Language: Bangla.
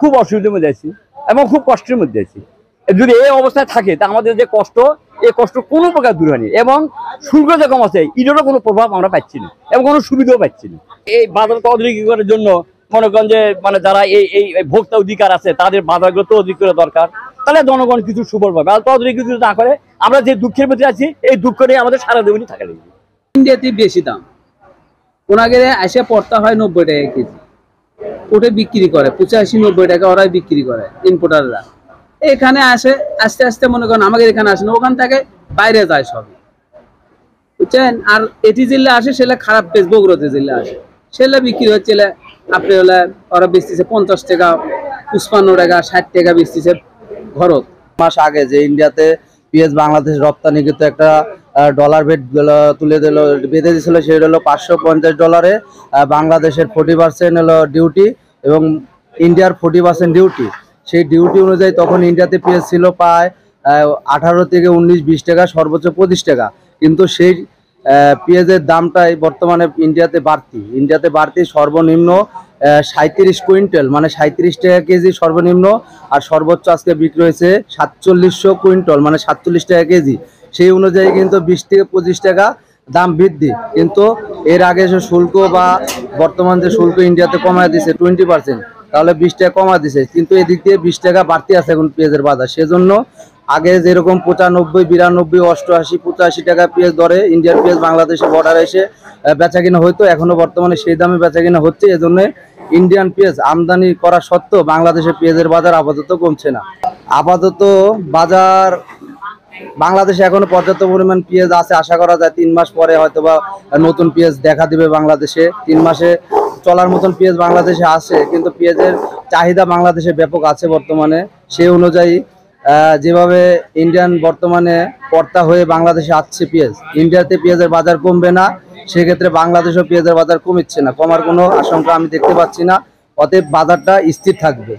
খুব অসুবিধার মধ্যে আছি এবং খুব কষ্টের মধ্যে আছি। যদি এই অবস্থায় থাকে তা আমাদের যে কষ্ট, এই কষ্ট কোনো প্রকার দূর হয়নি এবং শুল্ক যে কম আছে এটারও কোনো প্রভাব আমরা পাচ্ছি না এবং কোনো সুবিধাও পাচ্ছি না। এই বাজার তদারকি করার জন্য মনে করেন যে মানে যারা এই ভোক্তা অধিকার আছে তাদের বাজারগুলো তদারকি করা দরকার, তাহলে জনগণ কিছু সুফল পাবে। আর তদারকি কিছু না করে আমরা যে দুঃখের মধ্যে আছি এই দুঃখ নিয়ে আমাদের সারা জীবনই থাকা লাগবে। ইন্ডিয়াতে বেশি দাম, ওনাকে আসে পড়তে হয় 90 টাকা কেজি, ওটা বিক্রি করে 85-90 টাকা ওরাই বিক্রি করে ইম্পোর্টাররা। এখানে আসে আস্তে আস্তে মনে করেন আমাদের এখানে আসে না, ওখান থেকে বাইরে যায় সবই, বুঝছেন। আর এটি জেলা আসে সেটা খারাপ পেস, বগুড়াতে জেলা আসে সেটা বিক্রি হচ্ছে আপনি হলে ওরা বেচতেছে 50 টাকা, 55 টাকা, 60 টাকা বেচতেছে ঘরত। মাস আগে যে ইন্ডিয়াতে পেঁয়াজ বাংলাদেশ রপ্তানি কিন্তু একটা ডলার তুলে দিল, বেঁধে দিয়েছিল, সেটা হলো $550। বাংলাদেশের 40% হলো ডিউটি এবং ইন্ডিয়ার 40% ডিউটি। সেই ডিউটি অনুযায়ী তখন ইন্ডিয়াতে পেঁয়াজ ছিল প্রায় 18 থেকে 19-20 টাকা, সর্বোচ্চ 25 টাকা। কিন্তু সেই পেঁয়াজের দামটাই বর্তমানে ইন্ডিয়াতে বাড়তি সর্বনিম্ন 37 কুইন্টাল, মানে 37 টাকা কেজি সর্বনিম্ন, আর সর্বোচ্চ আজকে বিক্রি হয়েছে 4700 কুইন্টাল, মানে 47 টাকা কেজি। সেই অনুযায়ী কিন্তু 20 থেকে 25 টাকা দাম বৃদ্ধি। কিন্তু এর আগে যে শুল্ক বা বর্তমান যে শুল্ক ইন্ডিয়াতে কমায় দিয়েছে 20%, তাহলে 20 টাকা কমা দিছে, কিন্তু এদিক দিয়ে 20 টাকা বাড়তি আছে এখন পেঁয়াজের বাজার। সেজন্য আগে যেরকম 95, 92, 88, 85 টাকা পেঁয়াজ দরে ইন্ডিয়ার পেঁয়াজ বাংলাদেশে বর্ডারে এসে বেচা কিনা হইতো, এখনো বর্তমানে সেই দামে বেচা কিনা হচ্ছে। এজন্য ইন্ডিয়ান পেঁয়াজ আমদানি করা সত্ত্বেও বাংলাদেশের পেঁয়াজের বাজার আপাতত কমছে না। আপাতত বাজার বাংলাদেশে এখনো পর্যাপ্ত পরিমাণ পেঁয়াজ আছে, আশা করা যায় 3 মাস পরে হয়তোবা নতুন পেঁয়াজ দেখা দিবে বাংলাদেশে। 3 মাসে চলার মতন পেঁয়াজ বাংলাদেশে আসে, কিন্তু পেঁয়াজের চাহিদা বাংলাদেশে ব্যাপক আছে বর্তমানে। সেই অনুযায়ী যেভাবে ইন্ডিয়ান বর্তমানে কর্তা হয়ে বাংলাদেশে আসছে পেঁয়াজ, ইন্ডিয়াতে পেঁয়াজের বাজার কমবে না, সেক্ষেত্রে বাংলাদেশেও পেঁয়াজের বাজার কমছে না, কমার কোনো আশঙ্কা আমি দেখতে পাচ্ছি না। অতএব বাজারটা স্থির থাকবে।